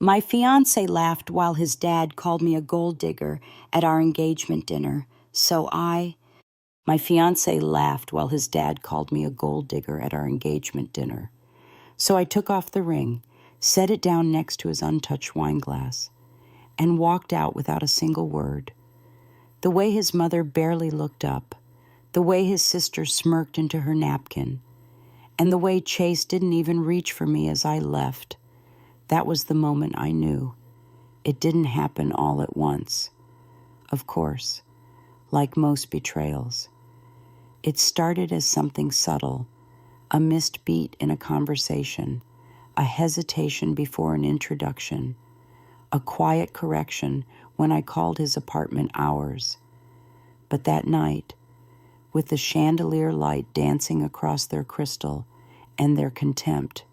My fiancé laughed while his dad called me a gold digger at our engagement dinner, My fiancé laughed while his dad called me a gold digger at our engagement dinner. So I took off the ring, set it down next to his untouched wine glass, and walked out without a single word. The way his mother barely looked up, the way his sister smirked into her napkin, and the way Chase didn't even reach for me as I left, that was the moment I knew. It didn't happen all at once. Of course, like most betrayals. It started as something subtle, a missed beat in a conversation, a hesitation before an introduction, a quiet correction when I called his apartment ours. But that night, with the chandelier light dancing across their crystal and their contempt,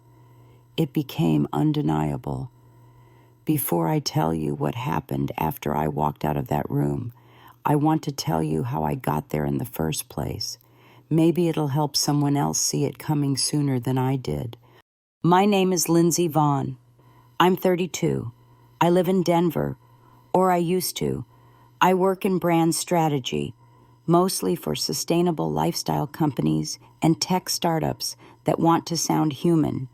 it became undeniable. Before I tell you what happened after I walked out of that room, I want to tell you how I got there in the first place. Maybe it'll help someone else see it coming sooner than I did. My name is Lindsy Vaughn. I'm 32. I live in Denver, or I used to. I work in brand strategy, mostly for sustainable lifestyle companies and tech startups that want to sound human.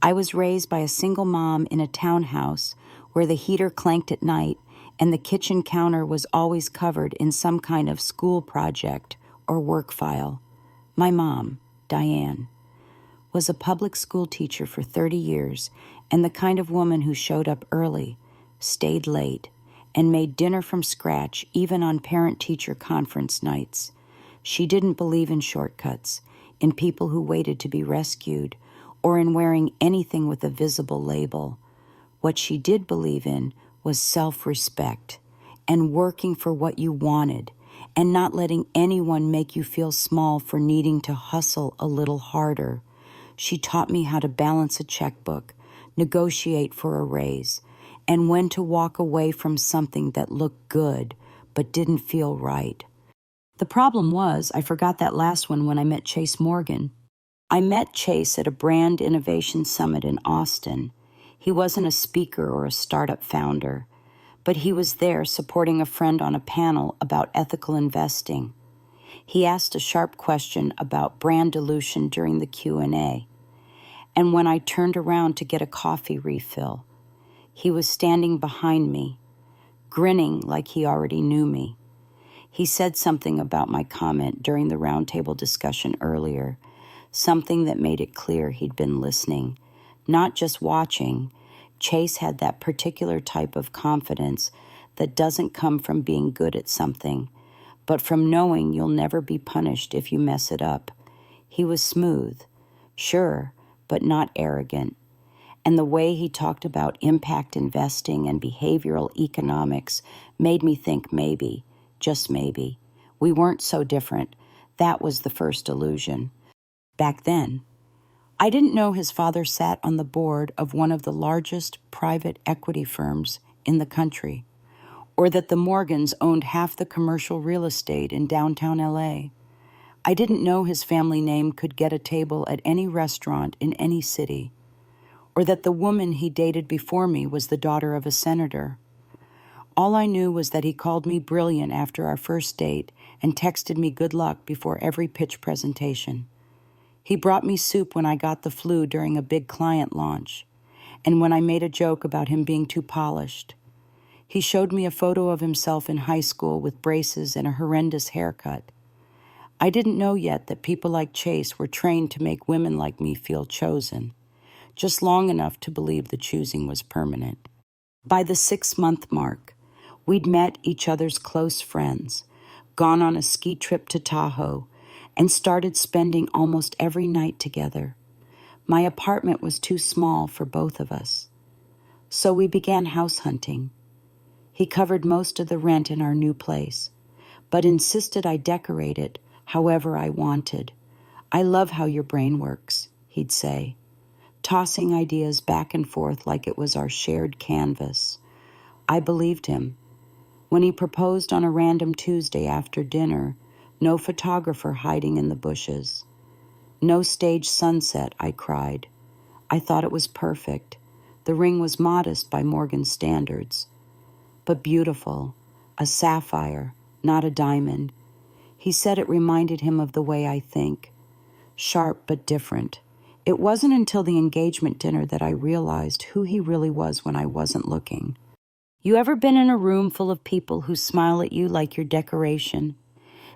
I was raised by a single mom in a townhouse where the heater clanked at night and the kitchen counter was always covered in some kind of school project or work file. My mom, Diane, was a public school teacher for 30 years and the kind of woman who showed up early, stayed late, and made dinner from scratch even on parent-teacher conference nights. She didn't believe in shortcuts, in people who waited to be rescued, or in wearing anything with a visible label. What she did believe in was self-respect and working for what you wanted and not letting anyone make you feel small for needing to hustle a little harder. She taught me how to balance a checkbook, negotiate for a raise, and when to walk away from something that looked good but didn't feel right. The problem was I forgot that last one when I met Chase Morgan. I met Chase at a brand innovation summit in Austin. He wasn't a speaker or a startup founder, but he was there supporting a friend on a panel about ethical investing. He asked a sharp question about brand dilution during the Q&A. And when I turned around to get a coffee refill, he was standing behind me, grinning like he already knew me. He said something about my comment during the roundtable discussion earlier, something that made it clear he'd been listening, not just watching. Chase had that particular type of confidence that doesn't come from being good at something, but from knowing you'll never be punished if you mess it up. He was smooth, sure, but not arrogant. And the way he talked about impact investing and behavioral economics made me think maybe, just maybe, we weren't so different. That was the first illusion. Back then, I didn't know his father sat on the board of one of the largest private equity firms in the country, or that the Morgans owned half the commercial real estate in downtown LA. I didn't know his family name could get a table at any restaurant in any city, or that the woman he dated before me was the daughter of a senator. All I knew was that he called me brilliant after our first date and texted me good luck before every pitch presentation. He brought me soup when I got the flu during a big client launch, and when I made a joke about him being too polished. He showed me a photo of himself in high school with braces and a horrendous haircut. I didn't know yet that people like Chase were trained to make women like me feel chosen, just long enough to believe the choosing was permanent. By the 6-month mark, we'd met each other's close friends, gone on a ski trip to Tahoe, and started spending almost every night together. My apartment was too small for both of us. So we began house hunting. He covered most of the rent in our new place, but insisted I decorate it however I wanted. "I love how your brain works," he'd say, tossing ideas back and forth like it was our shared canvas. I believed him. When he proposed on a random Tuesday after dinner, no photographer hiding in the bushes. "No stage sunset," I cried. I thought it was perfect. The ring was modest by Morgan's standards, but beautiful, a sapphire, not a diamond. He said it reminded him of the way I think, sharp but different. It wasn't until the engagement dinner that I realized who he really was when I wasn't looking. You ever been in a room full of people who smile at you like you're decoration,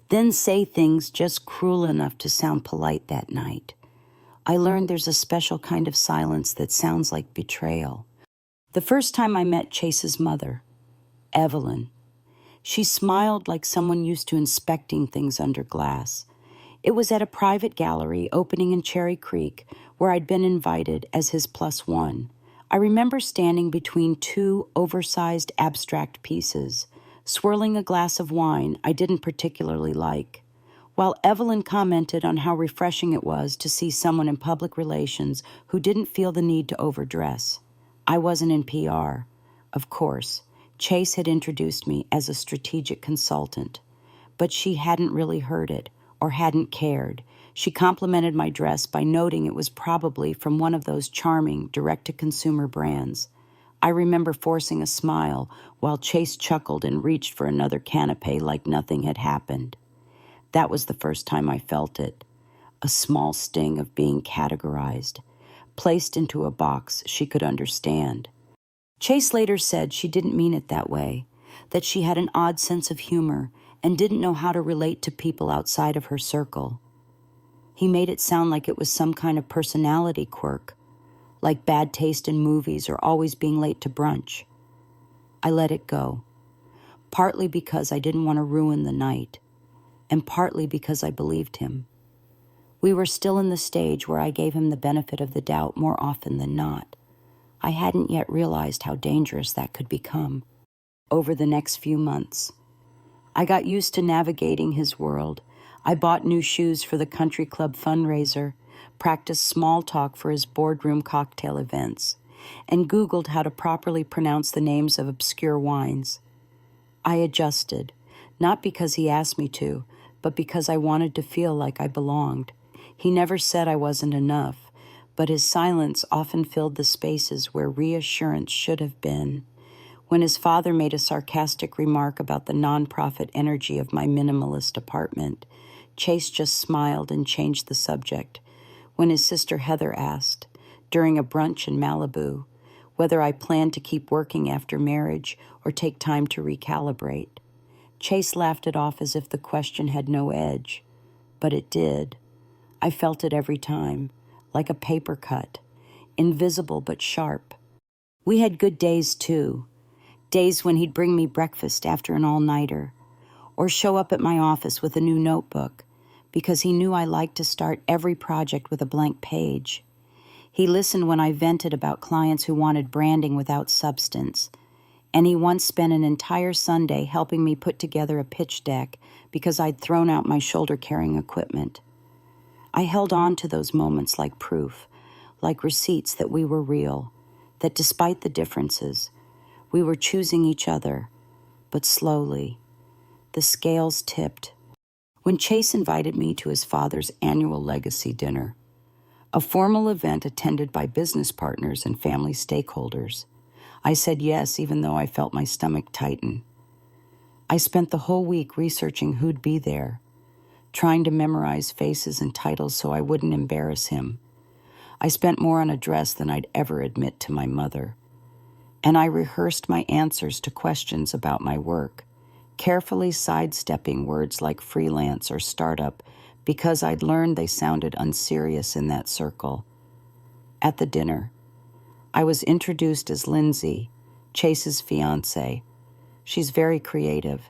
then say things just cruel enough to sound polite that night? I learned there's a special kind of silence that sounds like betrayal. The first time I met Chase's mother, Evelyn, she smiled like someone used to inspecting things under glass. It was at a private gallery opening in Cherry Creek where I'd been invited as his +1. I remember standing between two oversized abstract pieces, swirling a glass of wine I didn't particularly like, while Evelyn commented on how refreshing it was to see someone in public relations who didn't feel the need to overdress. I wasn't in PR. Of course, Chase had introduced me as a strategic consultant, but she hadn't really heard it or hadn't cared. She complimented my dress by noting it was probably from one of those charming direct-to-consumer brands. I remember forcing a smile while Chase chuckled and reached for another canapé like nothing had happened. That was the first time I felt it, a small sting of being categorized, placed into a box she could understand. Chase later said she didn't mean it that way, that she had an odd sense of humor and didn't know how to relate to people outside of her circle. He made it sound like it was some kind of personality quirk, like bad taste in movies or always being late to brunch. I let it go, partly because I didn't want to ruin the night, and partly because I believed him. We were still in the stage where I gave him the benefit of the doubt more often than not. I hadn't yet realized how dangerous that could become. Over the next few months, I got used to navigating his world. I bought new shoes for the country club fundraiser, practiced small talk for his boardroom cocktail events, and Googled how to properly pronounce the names of obscure wines. I adjusted, not because he asked me to, but because I wanted to feel like I belonged. He never said I wasn't enough, but his silence often filled the spaces where reassurance should have been. When his father made a sarcastic remark about the nonprofit energy of my minimalist apartment, Chase just smiled and changed the subject. When his sister Heather asked, during a brunch in Malibu, whether I planned to keep working after marriage or take time to recalibrate, Chase laughed it off as if the question had no edge. But it did. I felt it every time, like a paper cut, invisible but sharp. We had good days, too. Days when he'd bring me breakfast after an all-nighter, or show up at my office with a new notebook, because he knew I liked to start every project with a blank page. He listened when I vented about clients who wanted branding without substance, and he once spent an entire Sunday helping me put together a pitch deck because I'd thrown out my shoulder-carrying equipment. I held on to those moments like proof, like receipts that we were real, that despite the differences, we were choosing each other, but slowly. The scales tipped. When Chase invited me to his father's annual legacy dinner, a formal event attended by business partners and family stakeholders, I said yes, even though I felt my stomach tighten. I spent the whole week researching who'd be there, trying to memorize faces and titles so I wouldn't embarrass him. I spent more on a dress than I'd ever admit to my mother. And I rehearsed my answers to questions about my work, carefully sidestepping words like freelance or startup because I'd learned they sounded unserious in that circle. At the dinner, I was introduced as Lindsy, Chase's fiancé. She's very creative,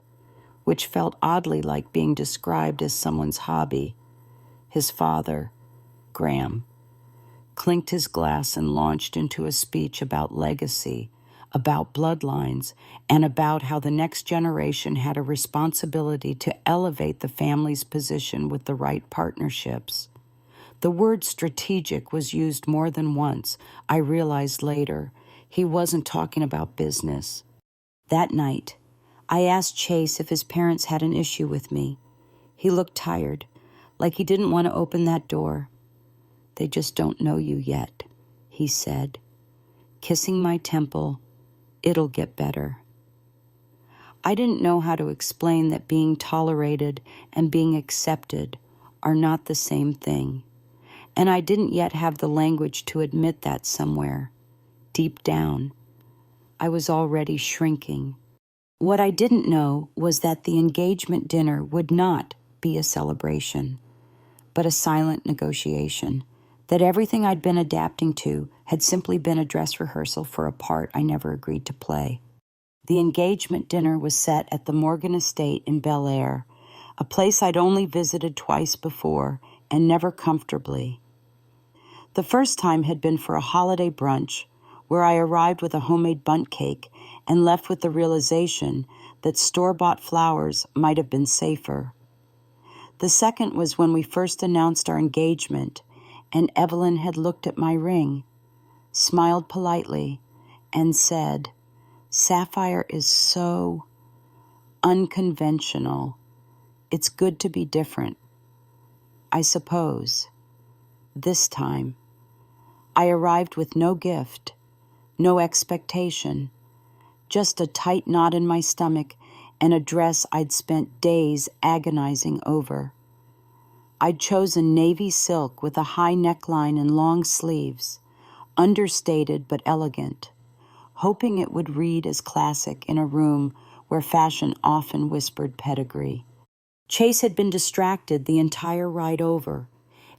which felt oddly like being described as someone's hobby. His father, Graham, clinked his glass and launched into a speech about legacy, about bloodlines, and about how the next generation had a responsibility to elevate the family's position with the right partnerships. The word strategic was used more than once. I realized later he wasn't talking about business. That night, I asked Chase if his parents had an issue with me. He looked tired, like he didn't want to open that door. "They just don't know you yet," he said. kissing my temple. It'll get better. I didn't know how to explain that being tolerated and being accepted are not the same thing, and I didn't yet have the language to admit that somewhere. Deep down, I was already shrinking. What I didn't know was that the engagement dinner would not be a celebration, but a silent negotiation, that everything I'd been adapting to had simply been a dress rehearsal for a part I never agreed to play. The engagement dinner was set at the Morgan Estate in Bel Air, a place I'd only visited twice before, and never comfortably. The first time had been for a holiday brunch, where I arrived with a homemade bundt cake and left with the realization that store-bought flowers might have been safer. The second was when we first announced our engagement, and Evelyn had looked at my ring, smiled politely, and said, "Sapphire is so unconventional. It's good to be different." I suppose. This time, I arrived with no gift, no expectation, just a tight knot in my stomach and a dress I'd spent days agonizing over. I'd chosen navy silk with a high neckline and long sleeves, understated but elegant, hoping it would read as classic in a room where fashion often whispered pedigree. Chase had been distracted the entire ride over,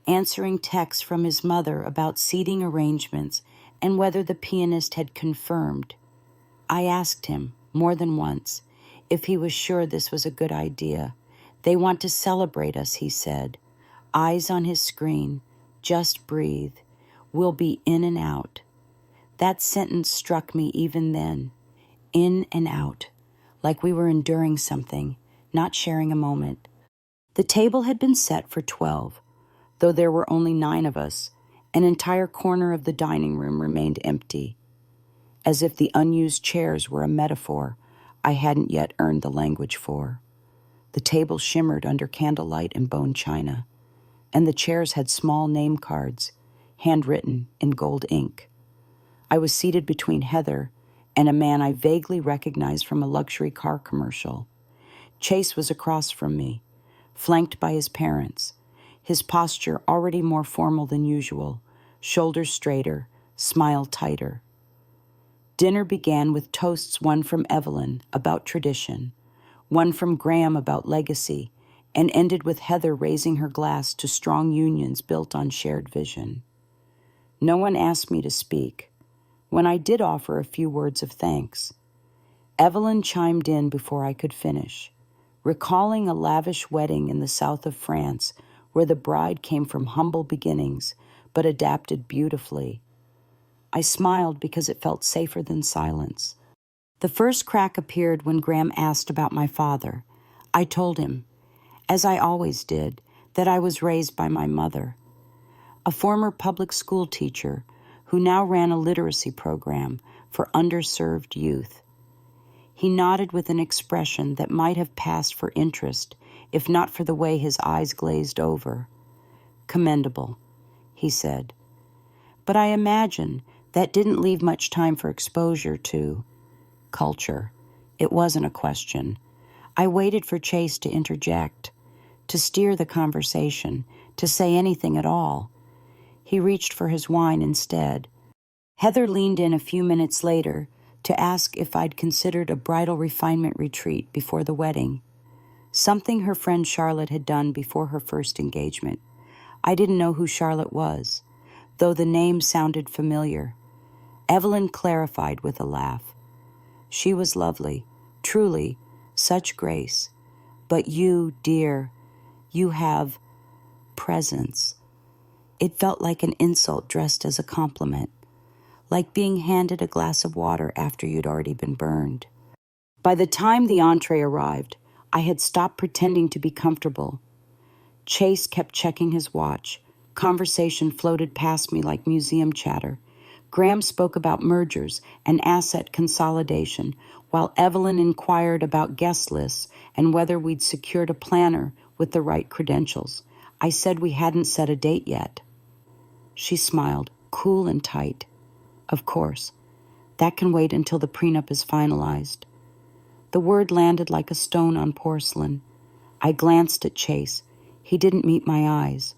answering texts from his mother about seating arrangements and whether the pianist had confirmed. I asked him, more than once, if he was sure this was a good idea. "They want to celebrate us," he said. Eyes on his screen. "Just breathe. We'll be in and out." That sentence struck me even then. In and out. Like we were enduring something, not sharing a moment. The table had been set for 12, though there were only 9 of us. An entire corner of the dining room remained empty. As if the unused chairs were a metaphor I hadn't yet earned the language for. The table shimmered under candlelight and bone china, and the chairs had small name cards, handwritten in gold ink. I was seated between Heather and a man I vaguely recognized from a luxury car commercial. Chase was across from me, flanked by his parents, his posture already more formal than usual, shoulders straighter, smile tighter. Dinner began with toasts, one from Evelyn about tradition, one from Graham about legacy, and ended with Heather raising her glass to strong unions built on shared vision. No one asked me to speak. When I did offer a few words of thanks, Evelyn chimed in before I could finish, recalling a lavish wedding in the south of France where the bride came from humble beginnings but adapted beautifully. I smiled because it felt safer than silence. The first crack appeared when Graham asked about my father. I told him, as I always did, that I was raised by my mother, a former public school teacher who now ran a literacy program for underserved youth. He nodded with an expression that might have passed for interest if not for the way his eyes glazed over. "Commendable," he said. But I imagine that didn't leave much time for exposure to culture. It wasn't a question. I waited for Chase to interject, to steer the conversation, to say anything at all. He reached for his wine instead. Heather leaned in a few minutes later to ask if I'd considered a bridal refinement retreat before the wedding, something her friend Charlotte had done before her first engagement. I didn't know who Charlotte was, though the name sounded familiar. Evelyn clarified with a laugh. She was lovely, truly, such grace. But you, dear, you have presence. It felt like an insult dressed as a compliment, like being handed a glass of water after you'd already been burned. By the time the entree arrived, I had stopped pretending to be comfortable. Chase kept checking his watch. Conversation floated past me like museum chatter. Graham spoke about mergers and asset consolidation, while Evelyn inquired about guest lists and whether we'd secured a planner with the right credentials. I said we hadn't set a date yet. She smiled, cool and tight. Of course. That can wait until the prenup is finalized. The word landed like a stone on porcelain. I glanced at Chase. He didn't meet my eyes.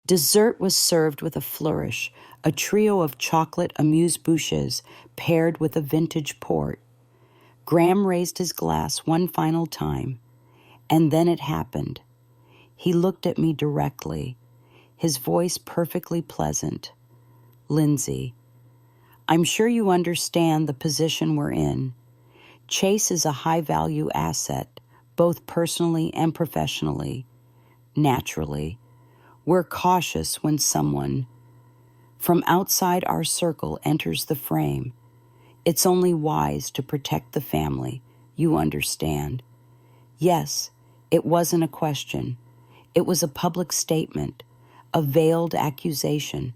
Dessert was served with a flourish, a trio of chocolate amuse-bouches paired with a vintage port. Graham raised his glass one final time, and then it happened. He looked at me directly, his voice perfectly pleasant. Lindsay, I'm sure you understand the position we're in. Chase is a high-value asset, both personally and professionally. Naturally, we're cautious when someone from outside our circle enters the frame. It's only wise to protect the family, you understand. Yes, it wasn't a question. It was a public statement, a veiled accusation,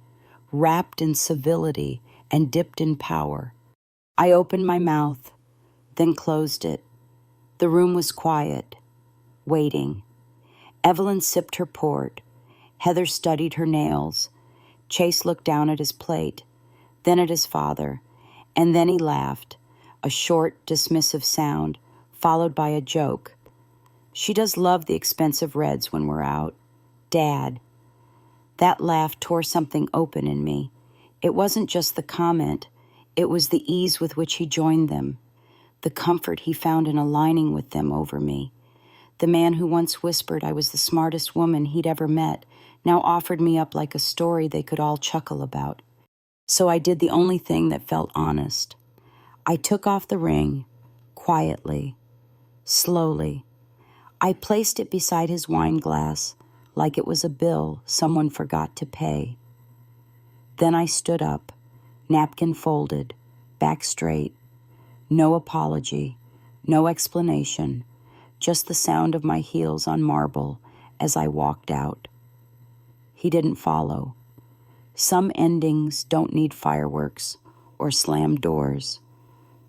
wrapped in civility and dipped in power. I opened my mouth, then closed it. The room was quiet, waiting. Evelyn sipped her port. Heather studied her nails. Chase looked down at his plate, then at his father, and then he laughed, a short, dismissive sound, followed by a joke. She does love the expensive reds when we're out. Dad. That laugh tore something open in me. It wasn't just the comment. It was the ease with which he joined them, the comfort he found in aligning with them over me. The man who once whispered I was the smartest woman he'd ever met now offered me up like a story they could all chuckle about. So I did the only thing that felt honest. I took off the ring, quietly, slowly. I placed it beside his wine glass like it was a bill someone forgot to pay. Then I stood up, napkin folded, back straight. No apology, no explanation, just the sound of my heels on marble as I walked out. He didn't follow. Some endings don't need fireworks or slammed doors,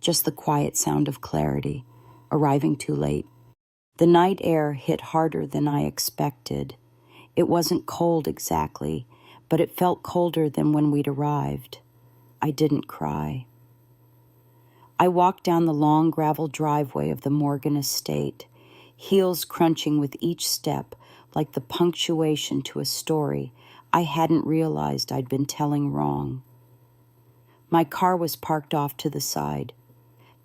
just the quiet sound of clarity, arriving too late. The night air hit harder than I expected. It wasn't cold exactly, but it felt colder than when we'd arrived. I didn't cry. I walked down the long gravel driveway of the Morgan estate, heels crunching with each step like the punctuation to a story I hadn't realized I'd been telling wrong. My car was parked off to the side,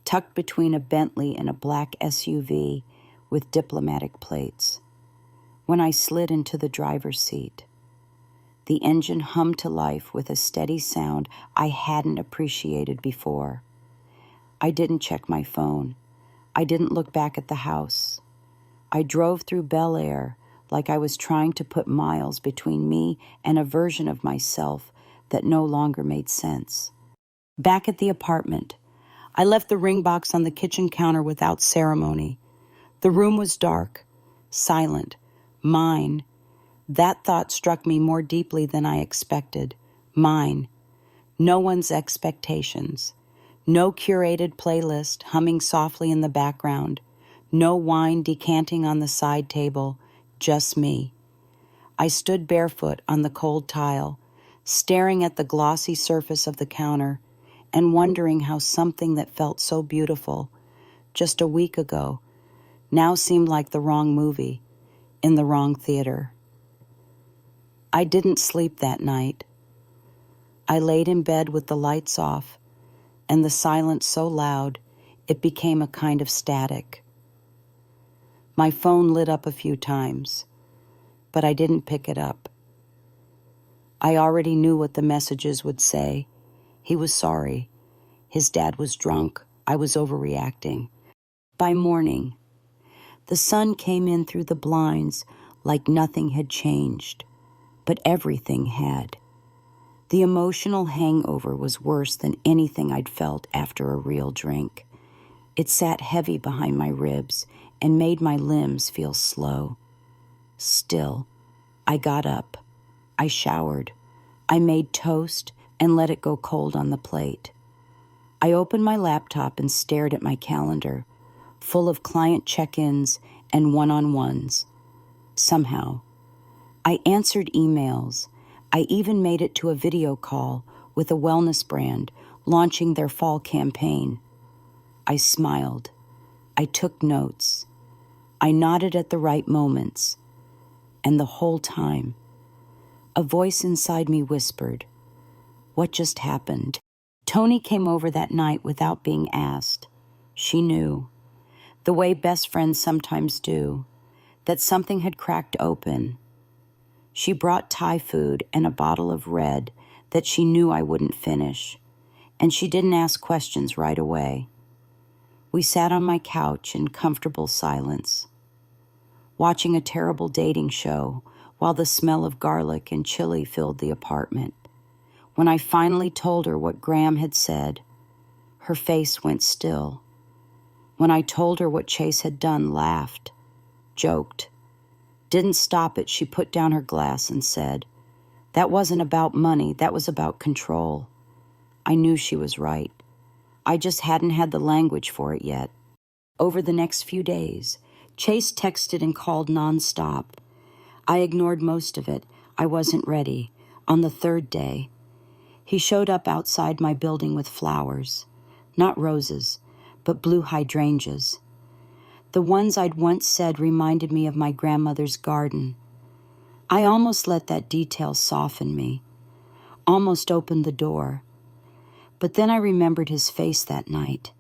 tucked between a Bentley and a black SUV with diplomatic plates. When I slid into the driver's seat, the engine hummed to life with a steady sound I hadn't appreciated before. I didn't check my phone. I didn't look back at the house. I drove through Bel Air like I was trying to put miles between me and a version of myself that no longer made sense. Back at the apartment, I left the ring box on the kitchen counter without ceremony. The room was dark, silent, mine. That thought struck me more deeply than I expected. Mine. No one's expectations. No curated playlist humming softly in the background. No wine decanting on the side table. Just me. I stood barefoot on the cold tile, staring at the glossy surface of the counter and wondering how something that felt so beautiful just a week ago now seemed like the wrong movie in the wrong theater. I didn't sleep that night. I laid in bed with the lights off and the silence so loud it became a kind of static. My phone lit up a few times, but I didn't pick it up. I already knew what the messages would say. He was sorry. His dad was drunk. I was overreacting. By morning, the sun came in through the blinds like nothing had changed, but everything had. The emotional hangover was worse than anything I'd felt after a real drink. It sat heavy behind my ribs and made my limbs feel slow. Still, I got up. I showered. I made toast and let it go cold on the plate. I opened my laptop and stared at my calendar, full of client check-ins and one-on-ones. Somehow, I answered emails. I even made it to a video call with a wellness brand launching their fall campaign. I smiled. I took notes. I nodded at the right moments. And the whole time, a voice inside me whispered, "What just happened?" Tony came over that night without being asked. She knew, the way best friends sometimes do, that something had cracked open. She brought Thai food and a bottle of red that she knew I wouldn't finish, and she didn't ask questions right away. We sat on my couch in comfortable silence, watching a terrible dating show while the smell of garlic and chili filled the apartment. When I finally told her what Graham had said, her face went still. When I told her what Chase had done, laughed, joked. Didn't stop it, she put down her glass and said, "That wasn't about money, that was about control." I knew she was right. I just hadn't had the language for it yet. Over the next few days, Chase texted and called nonstop. I ignored most of it. I wasn't ready. On the third day, he showed up outside my building with flowers. Not roses, but blue hydrangeas. The ones I'd once said reminded me of my grandmother's garden. I almost let that detail soften me, almost opened the door. But then I remembered his face that night.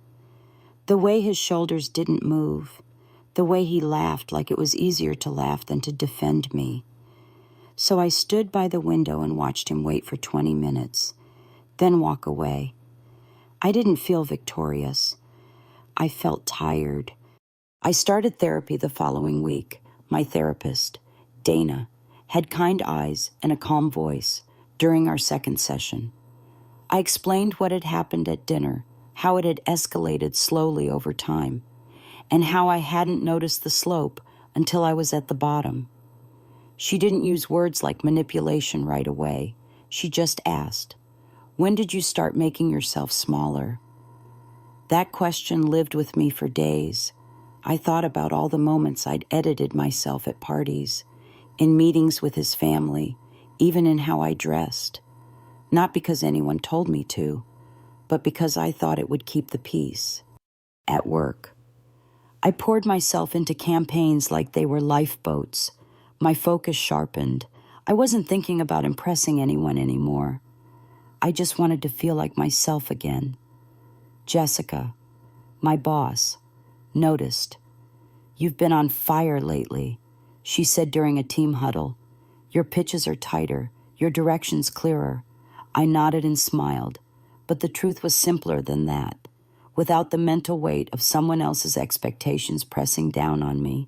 The way his shoulders didn't move. The way he laughed like it was easier to laugh than to defend me. So I stood by the window and watched him wait for 20 minutes, then walk away. I didn't feel victorious. I felt tired. I started therapy the following week. My therapist, Dana, had kind eyes and a calm voice during our second session. I explained what had happened at dinner, how it had escalated slowly over time, and how I hadn't noticed the slope until I was at the bottom. She didn't use words like manipulation right away. She just asked, "When did you start making yourself smaller?" That question lived with me for days. I thought about all the moments I'd edited myself at parties, in meetings with his family, even in how I dressed. Not because anyone told me to, but because I thought it would keep the peace. At work, I poured myself into campaigns like they were lifeboats. My focus sharpened. I wasn't thinking about impressing anyone anymore. I just wanted to feel like myself again. Jessica, my boss, noticed. "You've been on fire lately," she said during a team huddle. "Your pitches are tighter, your direction's clearer." I nodded and smiled, but the truth was simpler than that. Without the mental weight of someone else's expectations pressing down on me,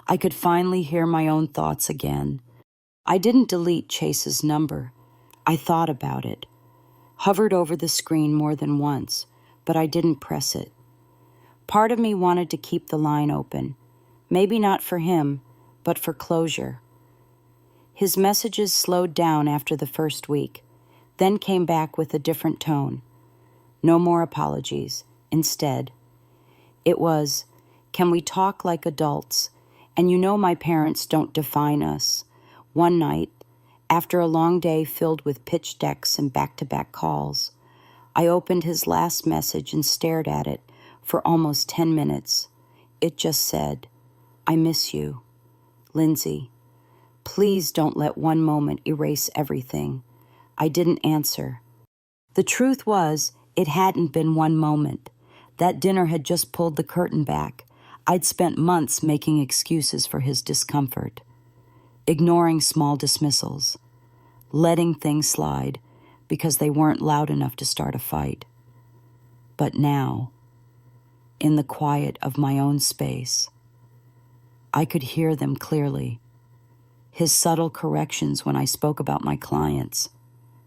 I could finally hear my own thoughts again. I didn't delete Chase's number. I thought about it, hovered over the screen more than once, but I didn't press it. Part of me wanted to keep the line open, maybe not for him, but for closure. His messages slowed down after the first week, then came back with a different tone. No more apologies. Instead, it was, "Can we talk like adults? And you know my parents don't define us." One night, after a long day filled with pitch decks and back-to-back calls, I opened his last message and stared at it for almost 10 minutes. It just said, "I miss you. Lindsay, please don't let one moment erase everything." I didn't answer. The truth was, it hadn't been one moment. That dinner had just pulled the curtain back. I'd spent months making excuses for his discomfort, ignoring small dismissals, letting things slide because they weren't loud enough to start a fight. But now, in the quiet of my own space, I could hear them clearly. His subtle corrections when I spoke about my clients,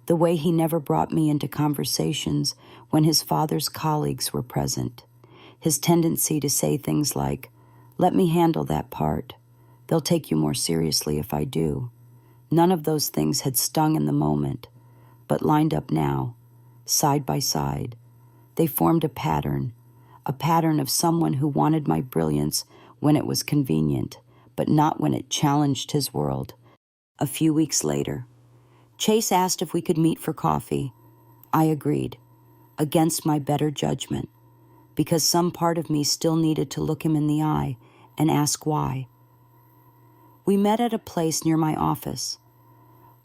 the way he never brought me into conversations when his father's colleagues were present, his tendency to say things like, "Let me handle that part. They'll take you more seriously if I do." None of those things had stung in the moment, but lined up now, side by side. They formed a pattern of someone who wanted my brilliance when it was convenient, but not when it challenged his world. A few weeks later, Chase asked if we could meet for coffee. I agreed. against my better judgment, because some part of me still needed to look him in the eye and ask why. We met at a place near my office,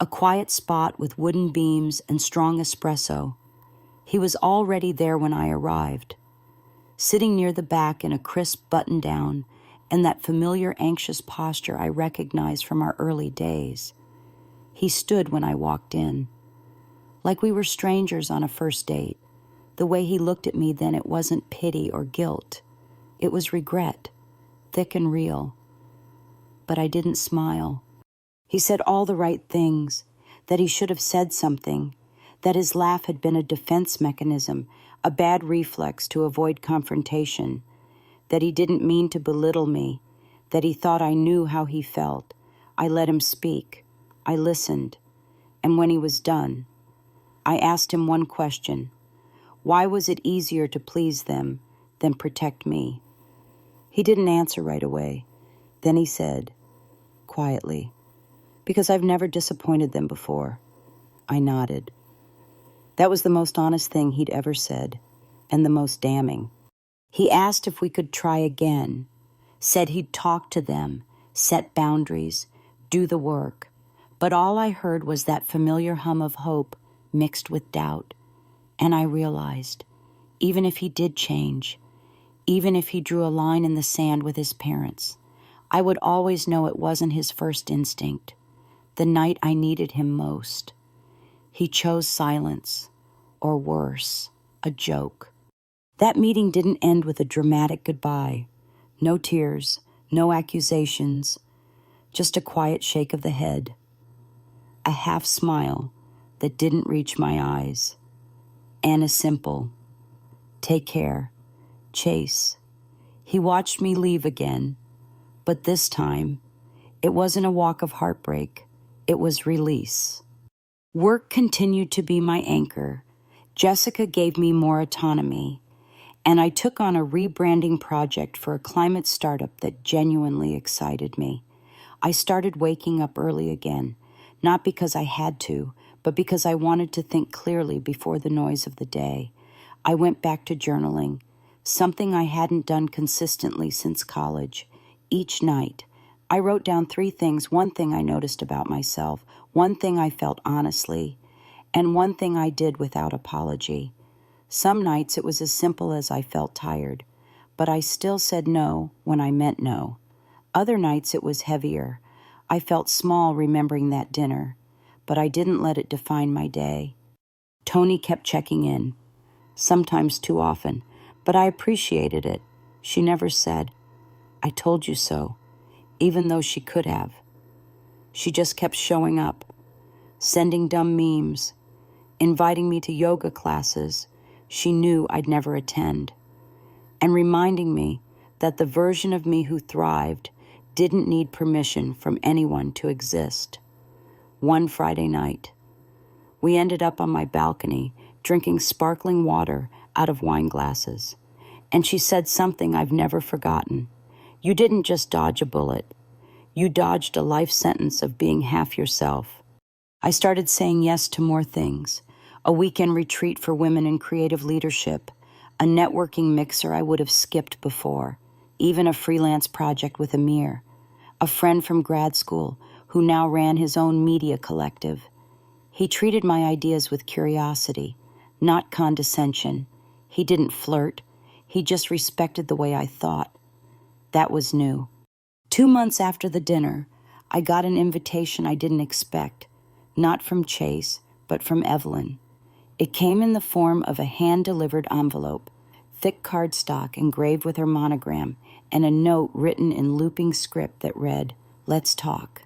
a quiet spot with wooden beams and strong espresso. He was already there when I arrived, sitting near the back in a crisp button-down and that familiar anxious posture I recognized from our early days. He stood when I walked in, like we were strangers on a first date. The way he looked at me then, it wasn't pity or guilt. It was regret, thick and real. But I didn't smile. He said all the right things, that he should have said something, that his laugh had been a defense mechanism, a bad reflex to avoid confrontation, that he didn't mean to belittle me, that he thought I knew how he felt. I let him speak. I listened. And when he was done, I asked him one question. Why was it easier to please them than protect me? He didn't answer right away. Then he said, quietly, because I've never disappointed them before. I nodded. That was the most honest thing he'd ever said, and the most damning. He asked if we could try again, said he'd talk to them, set boundaries, do the work. But all I heard was that familiar hum of hope mixed with doubt. And I realized, even if he did change, even if he drew a line in the sand with his parents, I would always know it wasn't his first instinct. The night I needed him most, he chose silence, or worse, a joke. That meeting didn't end with a dramatic goodbye. No tears, no accusations, just a quiet shake of the head, a half smile that didn't reach my eyes, and a simple, take care, Chase. He watched me leave again, but this time, it wasn't a walk of heartbreak, it was release. Work continued to be my anchor. Jessica gave me more autonomy, and I took on a rebranding project for a climate startup that genuinely excited me. I started waking up early again, not because I had to, but because I wanted to think clearly before the noise of the day. I went back to journaling, something I hadn't done consistently since college. Each night, I wrote down 3 things, one thing I noticed about myself, one thing I felt honestly, and one thing I did without apology. Some nights it was as simple as I felt tired, but I still said no when I meant no. Other nights it was heavier. I felt small remembering that dinner, but I didn't let it define my day. Tony kept checking in, sometimes too often, but I appreciated it. She never said, I told you so, even though she could have. She just kept showing up, sending dumb memes, inviting me to yoga classes she knew I'd never attend, and reminding me that the version of me who thrived didn't need permission from anyone to exist. One Friday night, we ended up on my balcony drinking sparkling water out of wine glasses, and she said something I've never forgotten. You didn't just dodge a bullet. You dodged a life sentence of being half yourself. I started saying yes to more things. A weekend retreat for women in creative leadership, a networking mixer I would have skipped before, even a freelance project with Amir, a friend from grad school who now ran his own media collective. He treated my ideas with curiosity, not condescension. He didn't flirt. He just respected the way I thought. That was new. 2 months after the dinner, I got an invitation I didn't expect, not from Chase, but from Evelyn. It came in the form of a hand-delivered envelope, thick cardstock engraved with her monogram, and a note written in looping script that read, "Let's talk.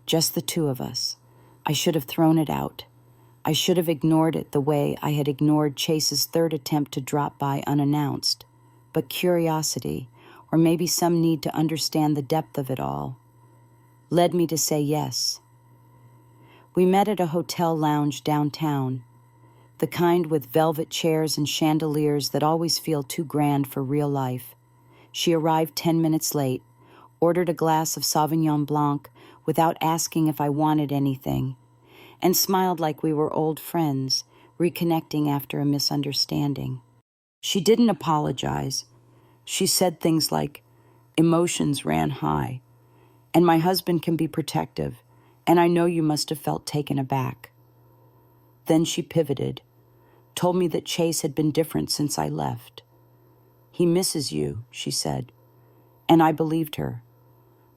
Just the 2 of us." I should have thrown it out. I should have ignored it the way I had ignored Chase's 3rd attempt to drop by unannounced. But curiosity, or maybe some need to understand the depth of it all, led me to say yes. We met at a hotel lounge downtown, the kind with velvet chairs and chandeliers that always feel too grand for real life. She arrived 10 minutes late, ordered a glass of Sauvignon Blanc without asking if I wanted anything, and smiled like we were old friends, reconnecting after a misunderstanding. She didn't apologize. She said things like, "Emotions ran high, and my husband can be protective, and I know you must have felt taken aback." Then she pivoted, told me that Chase had been different since I left. "He misses you," she said, and I believed her,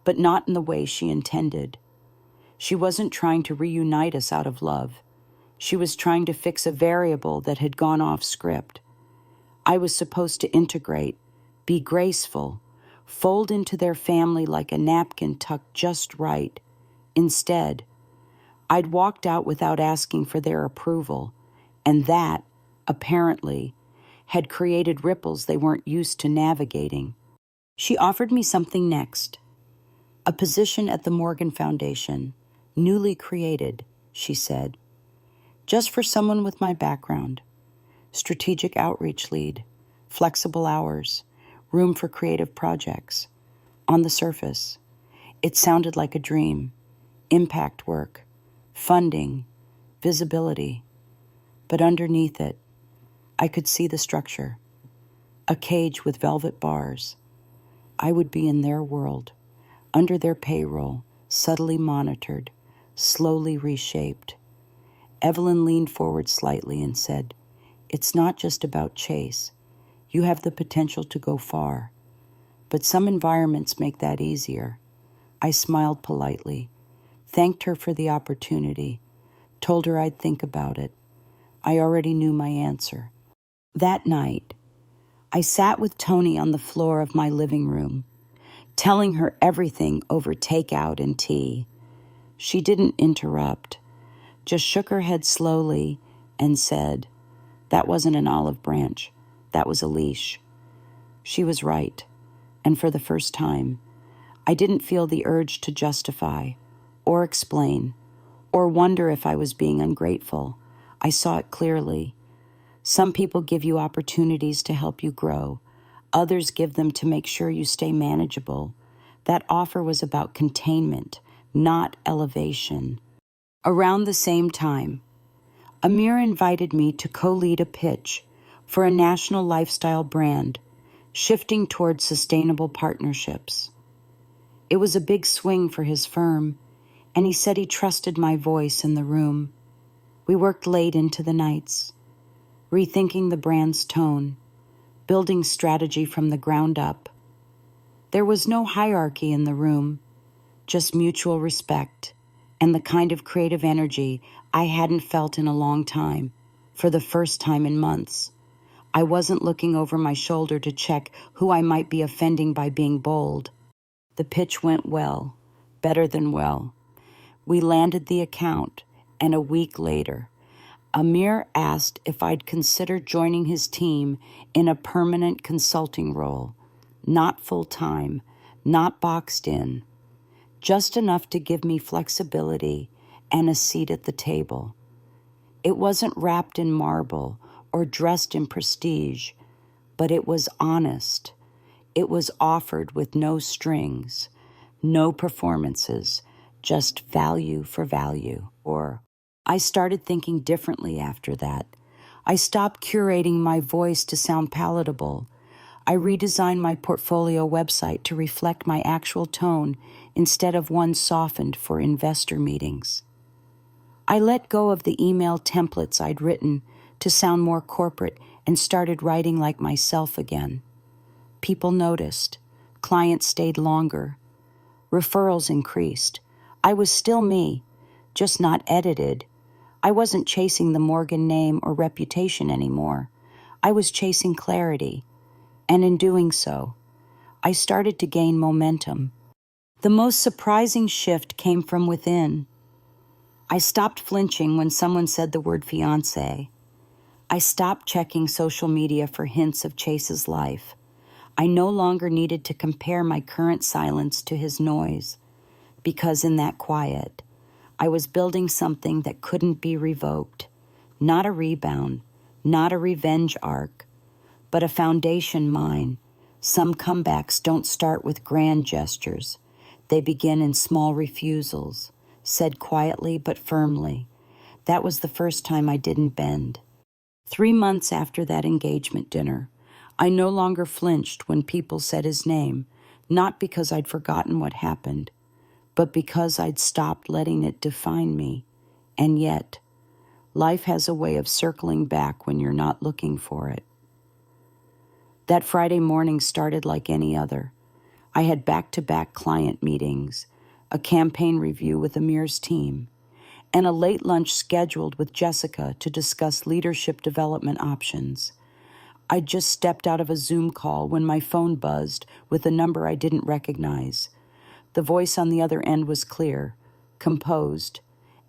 but not in the way she intended. She wasn't trying to reunite us out of love. She was trying to fix a variable that had gone off script. I was supposed to integrate, be graceful, fold into their family like a napkin tucked just right. Instead, I'd walked out without asking for their approval, and that, apparently, had created ripples they weren't used to navigating. She offered me something next, a position at the Morgan Foundation, newly created, she said, just for someone with my background. Strategic outreach lead, flexible hours, room for creative projects. On the surface, it sounded like a dream. Impact work, funding, visibility. But underneath it, I could see the structure. A cage with velvet bars. I would be in their world, under their payroll, subtly monitored, slowly reshaped. Evelyn leaned forward slightly and said, "It's not just about Chase. You have the potential to go far. But some environments make that easier." I smiled politely, thanked her for the opportunity, told her I'd think about it. I already knew my answer. That night, I sat with Tony on the floor of my living room, telling her everything over takeout and tea. She didn't interrupt, just shook her head slowly and said, "That wasn't an olive branch, that was a leash." She was right, and for the first time, I didn't feel the urge to justify, or explain, or wonder if I was being ungrateful. I saw it clearly. Some people give you opportunities to help you grow. Others give them to make sure you stay manageable. That offer was about containment, not elevation. Around the same time, Amir invited me to co-lead a pitch for a national lifestyle brand, shifting towards sustainable partnerships. It was a big swing for his firm, and he said he trusted my voice in the room. We worked late into the nights, rethinking the brand's tone, building strategy from the ground up. There was no hierarchy in the room, just mutual respect and the kind of creative energy I hadn't felt in a long time, for the first time in months. I wasn't looking over my shoulder to check who I might be offending by being bold. The pitch went well, better than well. We landed the account, and a week later, Amir asked if I'd consider joining his team in a permanent consulting role, not full-time, not boxed in, just enough to give me flexibility and a seat at the table. It wasn't wrapped in marble or dressed in prestige, but it was honest. It was offered with no strings, no performances, just value for value. Or I started thinking differently after that. I stopped curating my voice to sound palatable. I redesigned my portfolio website to reflect my actual tone instead of one softened for investor meetings. I let go of the email templates I'd written to sound more corporate and started writing like myself again. People noticed. Clients stayed longer. Referrals increased. I was still me, just not edited. I wasn't chasing the Morgan name or reputation anymore. I was chasing clarity. And in doing so, I started to gain momentum. The most surprising shift came from within. I stopped flinching when someone said the word fiancé. I stopped checking social media for hints of Chase's life. I no longer needed to compare my current silence to his noise, because in that quiet, I was building something that couldn't be revoked. Not a rebound, not a revenge arc, but a foundation mine. Some comebacks don't start with grand gestures. They begin in small refusals, said quietly but firmly. That was the first time I didn't bend. 3 months after that engagement dinner, I no longer flinched when people said his name, not because I'd forgotten what happened, but because I'd stopped letting it define me. And yet, life has a way of circling back when you're not looking for it. That Friday morning started like any other. I had back-to-back client meetings, a campaign review with Amir's team, and a late lunch scheduled with Jessica to discuss leadership development options. I just stepped out of a Zoom call when my phone buzzed with a number I didn't recognize. The voice on the other end was clear, composed,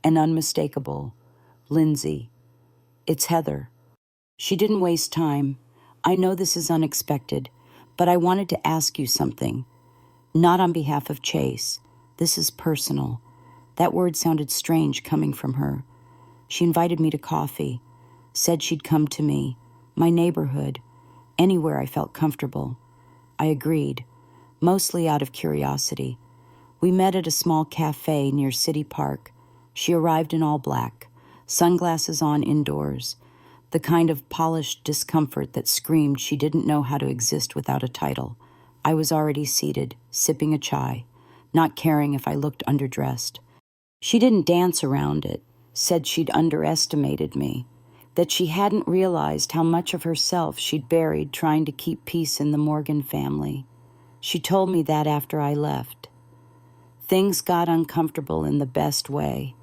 and unmistakable. Lindsay. It's Heather. She didn't waste time. I know this is unexpected, but I wanted to ask you something. Not on behalf of Chase. This is personal. That word sounded strange coming from her. She invited me to coffee, said she'd come to me, my neighborhood, anywhere I felt comfortable. I agreed, mostly out of curiosity. We met at a small cafe near City Park. She arrived in all black, sunglasses on indoors, the kind of polished discomfort that screamed she didn't know how to exist without a title. I was already seated, sipping a chai, not caring if I looked underdressed. She didn't dance around it, said she'd underestimated me, that she hadn't realized how much of herself she'd buried trying to keep peace in the Morgan family. She told me that after I left. Things got uncomfortable in the best way.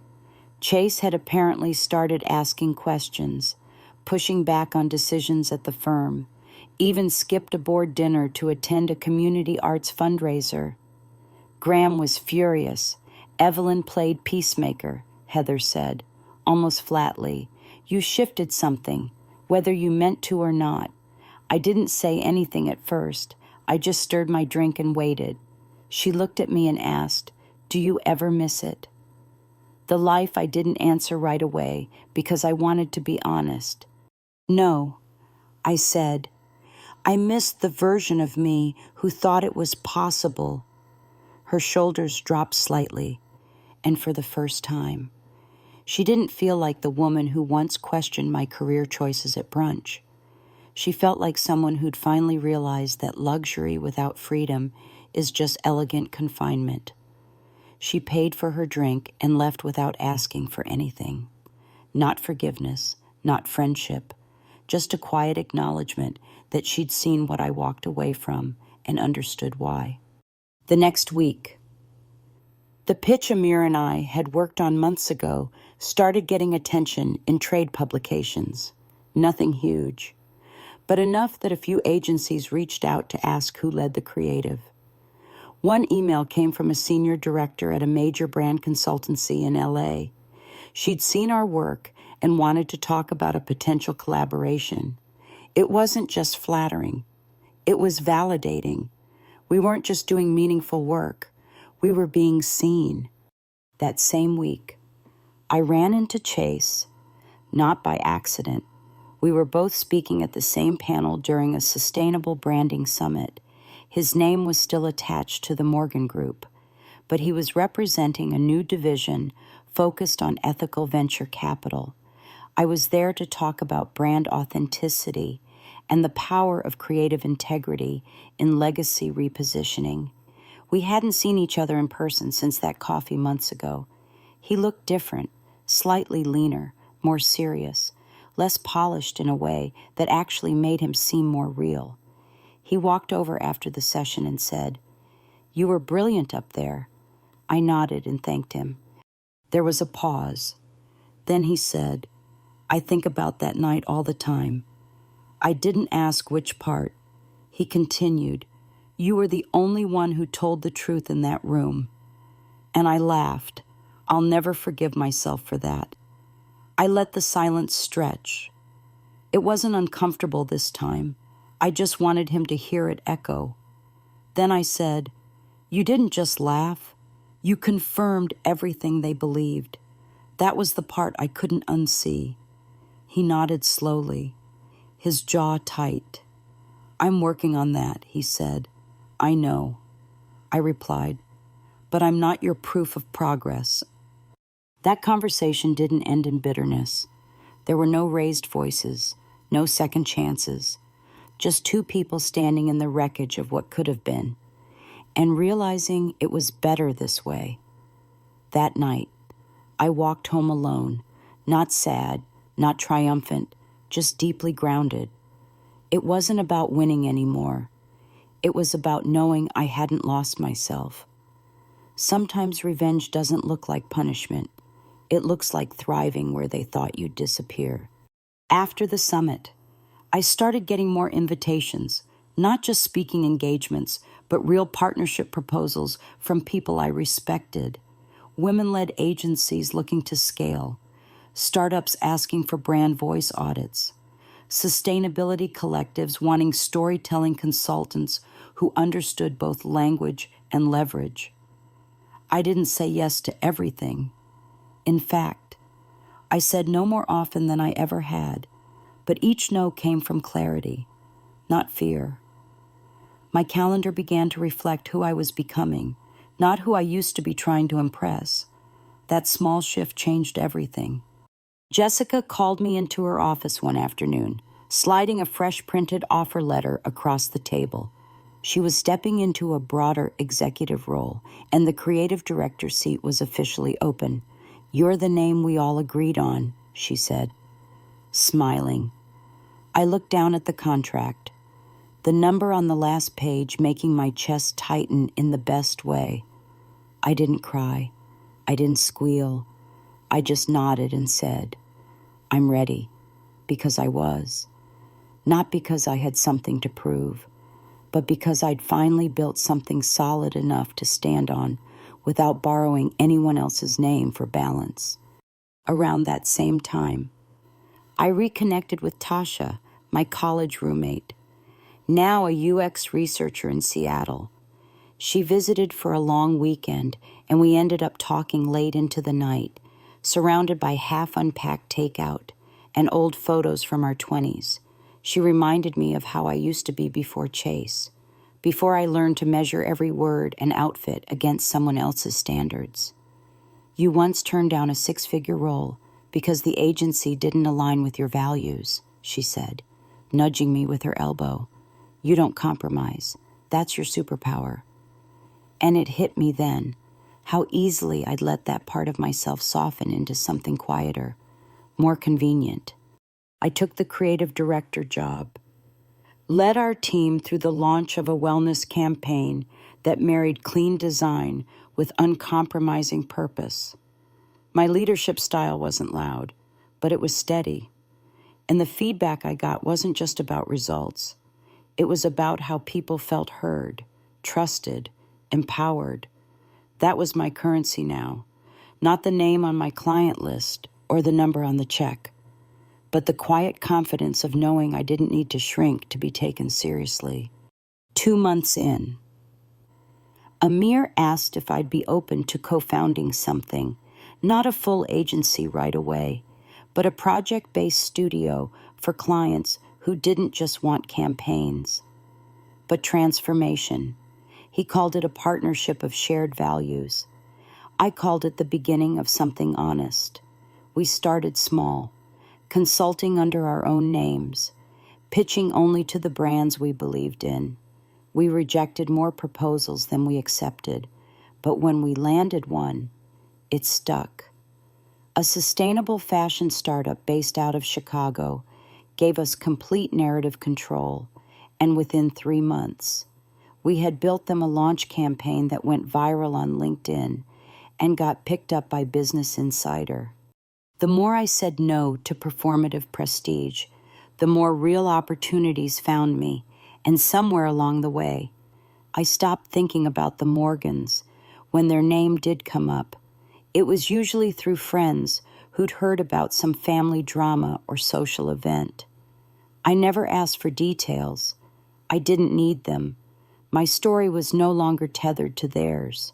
Chase had apparently started asking questions, pushing back on decisions at the firm, even skipped a board dinner to attend a community arts fundraiser. Graham was furious. Evelyn played peacemaker, Heather said, almost flatly. You shifted something, whether you meant to or not. I didn't say anything at first. I just stirred my drink and waited. She looked at me and asked, "Do you ever miss it?" The life I didn't answer right away because I wanted to be honest. No, I said. I missed the version of me who thought it was possible. Her shoulders dropped slightly, and for the first time. She didn't feel like the woman who once questioned my career choices at brunch. She felt like someone who'd finally realized that luxury without freedom is just elegant confinement. She paid for her drink and left without asking for anything. Not forgiveness, not friendship, just a quiet acknowledgement that she'd seen what I walked away from and understood why. The next week, the pitch Amir and I had worked on months ago started getting attention in trade publications. Nothing huge, but enough that a few agencies reached out to ask who led the creative. One email came from a senior director at a major brand consultancy in LA. She'd seen our work and wanted to talk about a potential collaboration. It wasn't just flattering. It was validating. We weren't just doing meaningful work. We were being seen. That same week, I ran into Chase, not by accident. We were both speaking at the same panel during a sustainable branding summit. His name was still attached to the Morgan Group, but he was representing a new division focused on ethical venture capital. I was there to talk about brand authenticity and the power of creative integrity in legacy repositioning. We hadn't seen each other in person since that coffee months ago. He looked different, slightly leaner, more serious, less polished in a way that actually made him seem more real. He walked over after the session and said, "You were brilliant up there." I nodded and thanked him. There was a pause. Then he said, "I think about that night all the time." I didn't ask which part. He continued, "You were the only one who told the truth in that room." And I laughed. I'll never forgive myself for that. I let the silence stretch. It wasn't uncomfortable this time. I just wanted him to hear it echo. Then I said, "You didn't just laugh. You confirmed everything they believed." That was the part I couldn't unsee. He nodded slowly, his jaw tight. "I'm working on that," he said. "I know," I replied, "but I'm not your proof of progress." That conversation didn't end in bitterness. There were no raised voices, No second chances. Just two people standing in the wreckage of what could have been, and realizing it was better this way. That night, I walked home alone, not sad, not triumphant, just deeply grounded. It wasn't about winning anymore. It was about knowing I hadn't lost myself. Sometimes revenge doesn't look like punishment. It looks like thriving where they thought you'd disappear. After the summit, I started getting more invitations, not just speaking engagements, but real partnership proposals from people I respected. Women-led agencies looking to scale, startups asking for brand voice audits, sustainability collectives wanting storytelling consultants who understood both language and leverage. I didn't say yes to everything. In fact, I said no more often than I ever had, but each no came from clarity, not fear. My calendar began to reflect who I was becoming, not who I used to be trying to impress. That small shift changed everything. Jessica called me into her office one afternoon, sliding a fresh printed offer letter across the table. She was stepping into a broader executive role, and the creative director seat was officially open. "You're the name we all agreed on," she said, smiling. I looked down at the contract, the number on the last page making my chest tighten in the best way. I didn't cry. I didn't squeal. I just nodded and said, "I'm ready," because I was. Not because I had something to prove, but because I'd finally built something solid enough to stand on without borrowing anyone else's name for balance. Around that same time, I reconnected with Tasha, my college roommate, now a UX researcher in Seattle. She visited for a long weekend, and we ended up talking late into the night, surrounded by half-unpacked takeout and old photos from our 20s. She reminded me of how I used to be before Chase, before I learned to measure every word and outfit against someone else's standards. "You once turned down a 6-figure role because the agency didn't align with your values," she said, nudging me with her elbow. "You don't compromise. That's your superpower." And it hit me then, how easily I'd let that part of myself soften into something quieter, more convenient. I took the creative director job, led our team through the launch of a wellness campaign that married clean design with uncompromising purpose. My leadership style wasn't loud, but it was steady. And the feedback I got wasn't just about results. It was about how people felt heard, trusted, empowered. That was my currency now, not the name on my client list or the number on the check, but the quiet confidence of knowing I didn't need to shrink to be taken seriously. 2 months in, Amir asked if I'd be open to co-founding something, not a full agency right away, but a project-based studio for clients who didn't just want campaigns, but transformation. He called it a partnership of shared values. I called it the beginning of something honest. We started small, consulting under our own names, pitching only to the brands we believed in. We rejected more proposals than we accepted, but when we landed one, it stuck. A sustainable fashion startup based out of Chicago gave us complete narrative control, and within 3 months, we had built them a launch campaign that went viral on LinkedIn and got picked up by Business Insider. The more I said no to performative prestige, the more real opportunities found me, and somewhere along the way, I stopped thinking about the Morgans. When their name did come up, it was usually through friends who'd heard about some family drama or social event. I never asked for details. I didn't need them. My story was no longer tethered to theirs.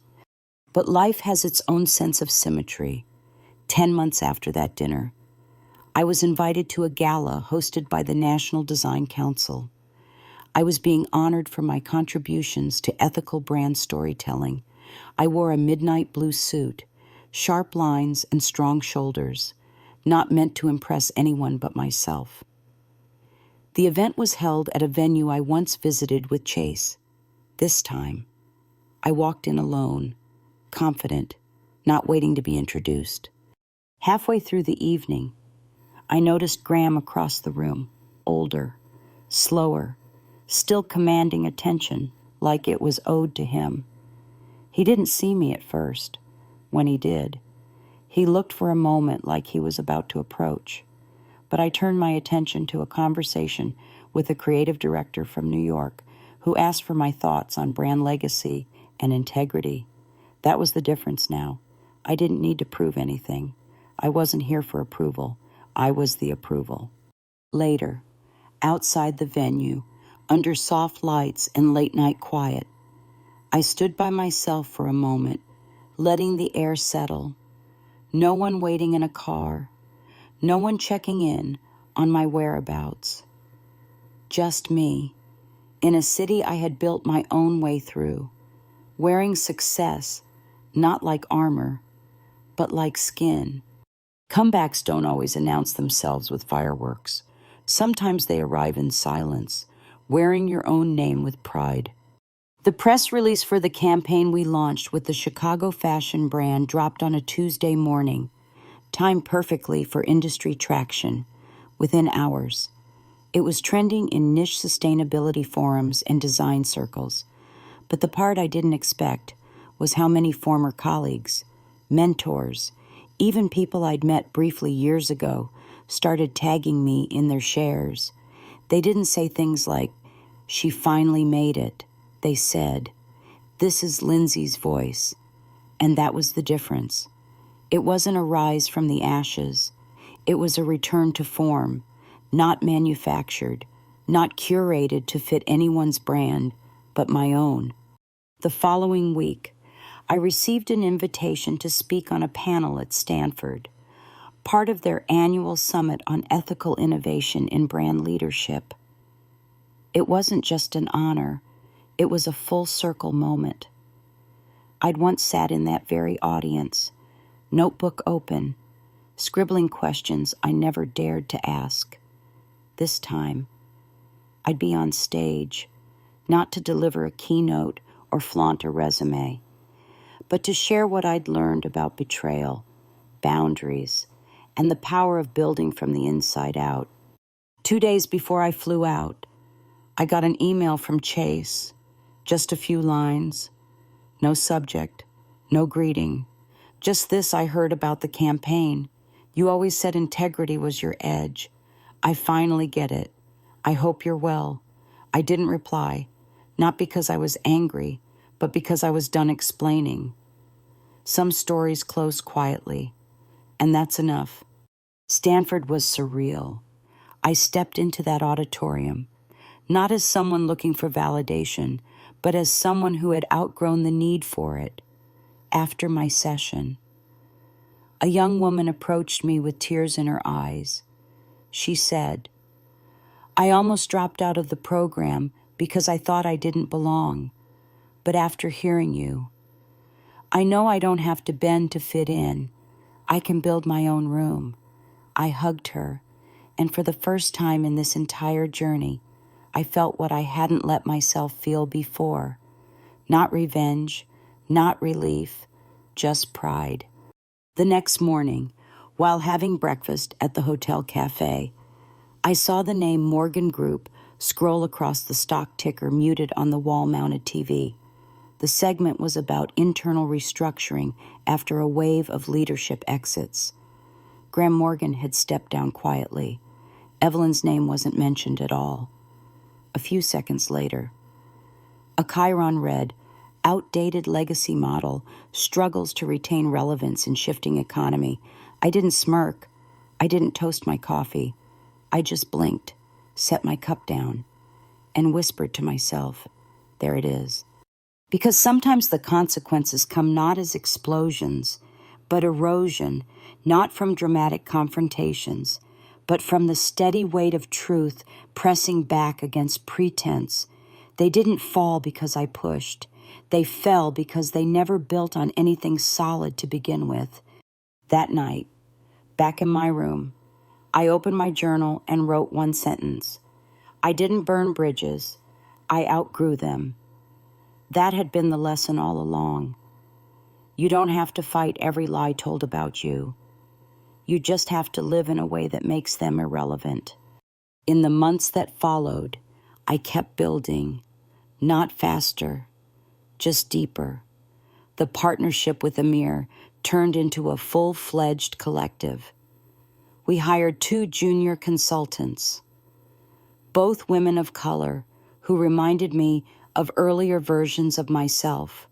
But life has its own sense of symmetry. 10 months after that dinner, I was invited to a gala hosted by the National Design Council. I was being honored for my contributions to ethical brand storytelling. I wore a midnight blue suit, sharp lines and strong shoulders, not meant to impress anyone but myself. The event was held at a venue I once visited with Chase. This time, I walked in alone, confident, not waiting to be introduced. Halfway through the evening, I noticed Graham across the room, older, slower, still commanding attention like it was owed to him. He didn't see me at first. When he did, he looked for a moment like he was about to approach, but I turned my attention to a conversation with a creative director from New York who asked for my thoughts on brand legacy and integrity. That was the difference now. I didn't need to prove anything. I wasn't here for approval. I was the approval. Later, outside the venue, under soft lights and late-night quiet, I stood by myself for a moment, letting the air settle. No one waiting in a car, no one checking in on my whereabouts. Just me, in a city I had built my own way through, wearing success not like armor, but like skin. Comebacks don't always announce themselves with fireworks. Sometimes they arrive in silence, wearing your own name with pride. The press release for the campaign we launched with the Chicago fashion brand dropped on a Tuesday morning, timed perfectly for industry traction, within hours. It was trending in niche sustainability forums and design circles, but the part I didn't expect was how many former colleagues, mentors, even people I'd met briefly years ago, started tagging me in their shares. They didn't say things like, "She finally made it." They said, "This is Lindsay's voice." And that was the difference. It wasn't a rise from the ashes. It was a return to form, not manufactured, not curated to fit anyone's brand, but my own. The following week, I received an invitation to speak on a panel at Stanford, part of their annual summit on ethical innovation in brand leadership. It wasn't just an honor. It was a full-circle moment. I'd once sat in that very audience, notebook open, scribbling questions I never dared to ask. This time, I'd be on stage, not to deliver a keynote or flaunt a resume, but to share what I'd learned about betrayal, boundaries, and the power of building from the inside out. 2 days before I flew out, I got an email from Chase. Just a few lines, no subject, no greeting. Just this: I heard about the campaign. You always said integrity was your edge. I finally get it. I hope you're well. I didn't reply, not because I was angry, but because I was done explaining. Some stories close quietly, and that's enough. Stanford was surreal. I stepped into that auditorium, not as someone looking for validation, but as someone who had outgrown the need for it. After my session, a young woman approached me with tears in her eyes. She said, "I almost dropped out of the program because I thought I didn't belong. But after hearing you, I know I don't have to bend to fit in. I can build my own room." I hugged her, and for the first time in this entire journey, I felt what I hadn't let myself feel before. Not revenge, not relief, just pride. The next morning, while having breakfast at the hotel cafe, I saw the name Morgan Group scroll across the stock ticker muted on the wall-mounted TV. The segment was about internal restructuring after a wave of leadership exits. Graham Morgan had stepped down quietly. Evelyn's name wasn't mentioned at all. A few seconds later, a chyron read, "Outdated legacy model struggles to retain relevance in shifting economy." I didn't smirk. I didn't toast my coffee. I just blinked, set my cup down, and whispered to myself, "There it is." Because sometimes the consequences come not as explosions, but erosion, not from dramatic confrontations, but from the steady weight of truth pressing back against pretense. They didn't fall because I pushed. They fell because they never built on anything solid to begin with. That night, back in my room, I opened my journal and wrote one sentence. I didn't burn bridges. I outgrew them. That had been the lesson all along. You don't have to fight every lie told about you. You just have to live in a way that makes them irrelevant. In the months that followed, I kept building, not faster, just deeper. The partnership with Amir turned into a full-fledged collective. We hired 2 junior consultants, both women of color who reminded me of earlier versions of myself.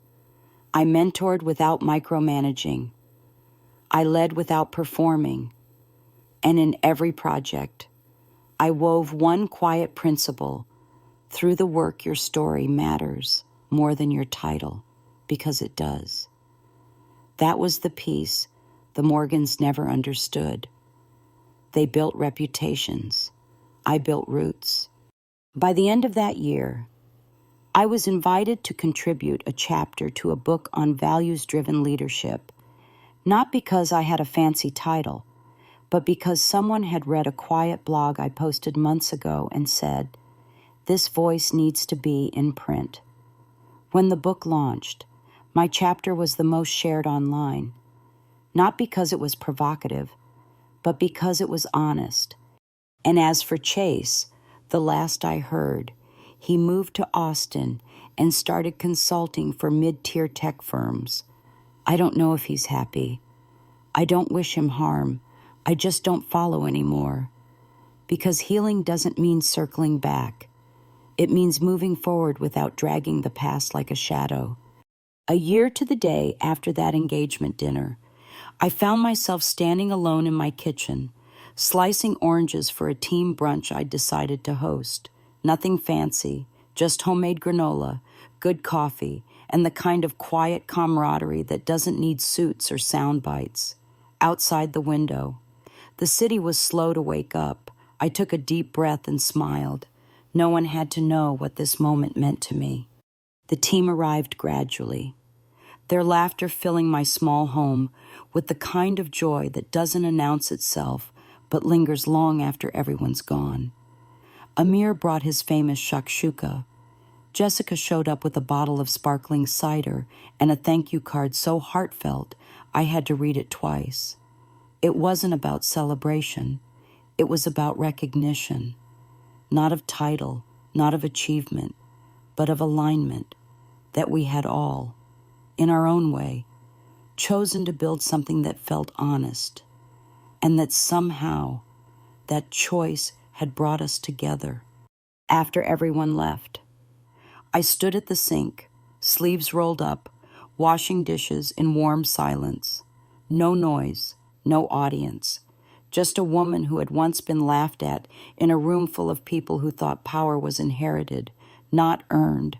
I mentored without micromanaging. I led without performing. And in every project, I wove one quiet principle: through the work, your story matters more than your title, because it does. That was the piece the Morgans never understood. They built reputations. I built roots. By the end of that year, I was invited to contribute a chapter to a book on values-driven leadership, not because I had a fancy title, but because someone had read a quiet blog I posted months ago and said, "This voice needs to be in print." When the book launched, my chapter was the most shared online, not because it was provocative, but because it was honest. And as for Chase, the last I heard, he moved to Austin and started consulting for mid-tier tech firms. I don't know if he's happy. I don't wish him harm. I just don't follow anymore. Because healing doesn't mean circling back. It means moving forward without dragging the past like a shadow. A year to the day after that engagement dinner, I found myself standing alone in my kitchen, slicing oranges for a team brunch I'd decided to host. Nothing fancy, just homemade granola, good coffee, and the kind of quiet camaraderie that doesn't need suits or sound bites. Outside the window, the city was slow to wake up. I took a deep breath and smiled. No one had to know what this moment meant to me. The team arrived gradually, their laughter filling my small home with the kind of joy that doesn't announce itself but lingers long after everyone's gone. Amir brought his famous shakshuka. Jessica showed up with a bottle of sparkling cider and a thank you card so heartfelt I had to read it twice. It wasn't about celebration. It was about recognition. Not of title, not of achievement, but of alignment, that we had all, in our own way, chosen to build something that felt honest, and that somehow that choice had brought us together. After everyone left, I stood at the sink, sleeves rolled up, washing dishes in warm silence. No noise, no audience, just a woman who had once been laughed at in a room full of people who thought power was inherited, not earned.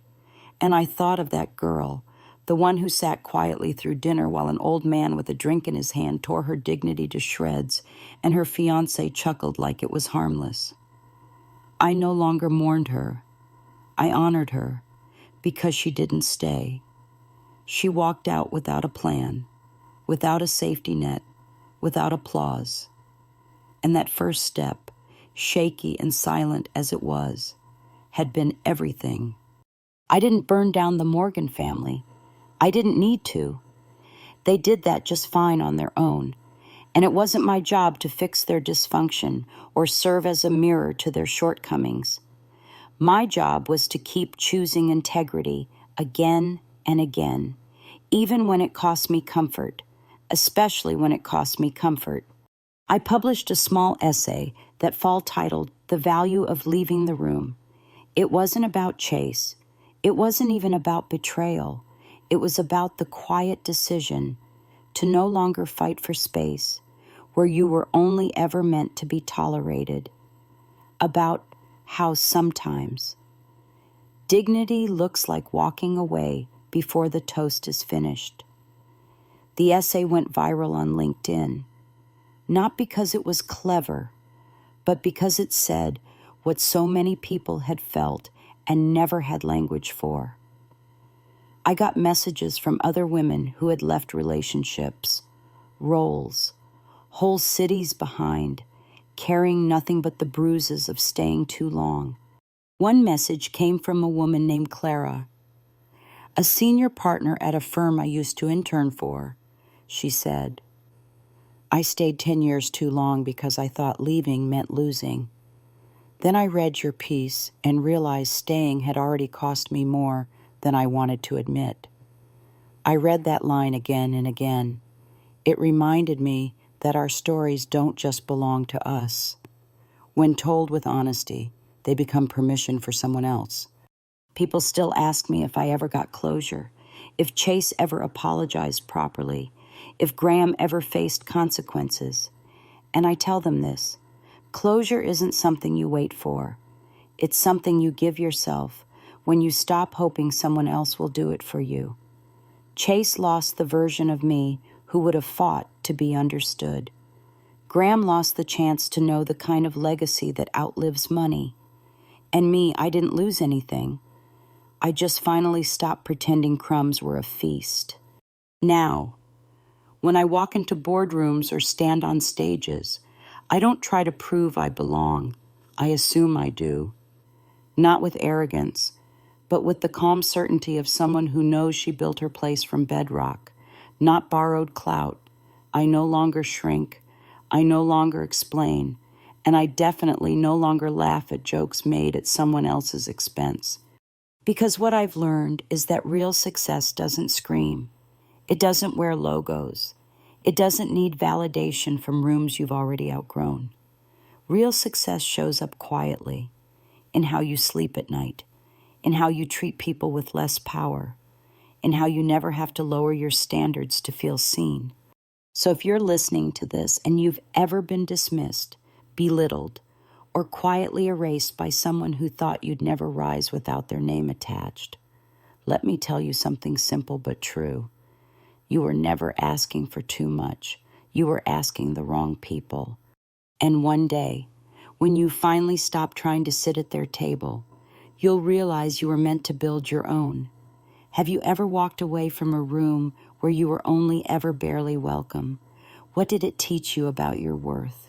And I thought of that girl, the one who sat quietly through dinner while an old man with a drink in his hand tore her dignity to shreds, and her fiancé chuckled like it was harmless. I no longer mourned her. I honored her, because she didn't stay. She walked out without a plan, without a safety net, without applause. And that first step, shaky and silent as it was, had been everything. I didn't burn down the Morgan family. I didn't need to. They did that just fine on their own, and it wasn't my job to fix their dysfunction or serve as a mirror to their shortcomings. My job was to keep choosing integrity again and again, even when it cost me comfort, especially when it cost me comfort. I published a small essay that fall titled "The Value of Leaving the Room." It wasn't about Chase. It wasn't even about betrayal. It was about the quiet decision to no longer fight for space where you were only ever meant to be tolerated. About how sometimes dignity looks like walking away before the toast is finished. The essay went viral on LinkedIn, not because it was clever, but because it said what so many people had felt and never had language for. I got messages from other women who had left relationships, roles, whole cities behind, carrying nothing but the bruises of staying too long. One message came from a woman named Clara, a senior partner at a firm I used to intern for. She said, "I stayed 10 years too long because I thought leaving meant losing. Then I read your piece and realized staying had already cost me more than I wanted to admit." I read that line again and again. It reminded me that our stories don't just belong to us. When told with honesty, they become permission for someone else. People still ask me if I ever got closure, if Chase ever apologized properly, if Graham ever faced consequences. And I tell them this: closure isn't something you wait for. It's something you give yourself when you stop hoping someone else will do it for you. Chase lost the version of me who would have fought to be understood. Graham lost the chance to know the kind of legacy that outlives money. And me, I didn't lose anything. I just finally stopped pretending crumbs were a feast. Now, when I walk into boardrooms or stand on stages, I don't try to prove I belong. I assume I do. Not with arrogance, but with the calm certainty of someone who knows she built her place from bedrock, not borrowed clout. I no longer shrink. I no longer explain. And I definitely no longer laugh at jokes made at someone else's expense. Because what I've learned is that real success doesn't scream. It doesn't wear logos. It doesn't need validation from rooms you've already outgrown. Real success shows up quietly, in how you sleep at night, in how you treat people with less power, in how you never have to lower your standards to feel seen. So if you're listening to this and you've ever been dismissed, belittled, or quietly erased by someone who thought you'd never rise without their name attached, let me tell you something simple but true. You were never asking for too much. You were asking the wrong people. And one day, when you finally stop trying to sit at their table, you'll realize you were meant to build your own. Have you ever walked away from a room where you were only ever barely welcome? What did it teach you about your worth?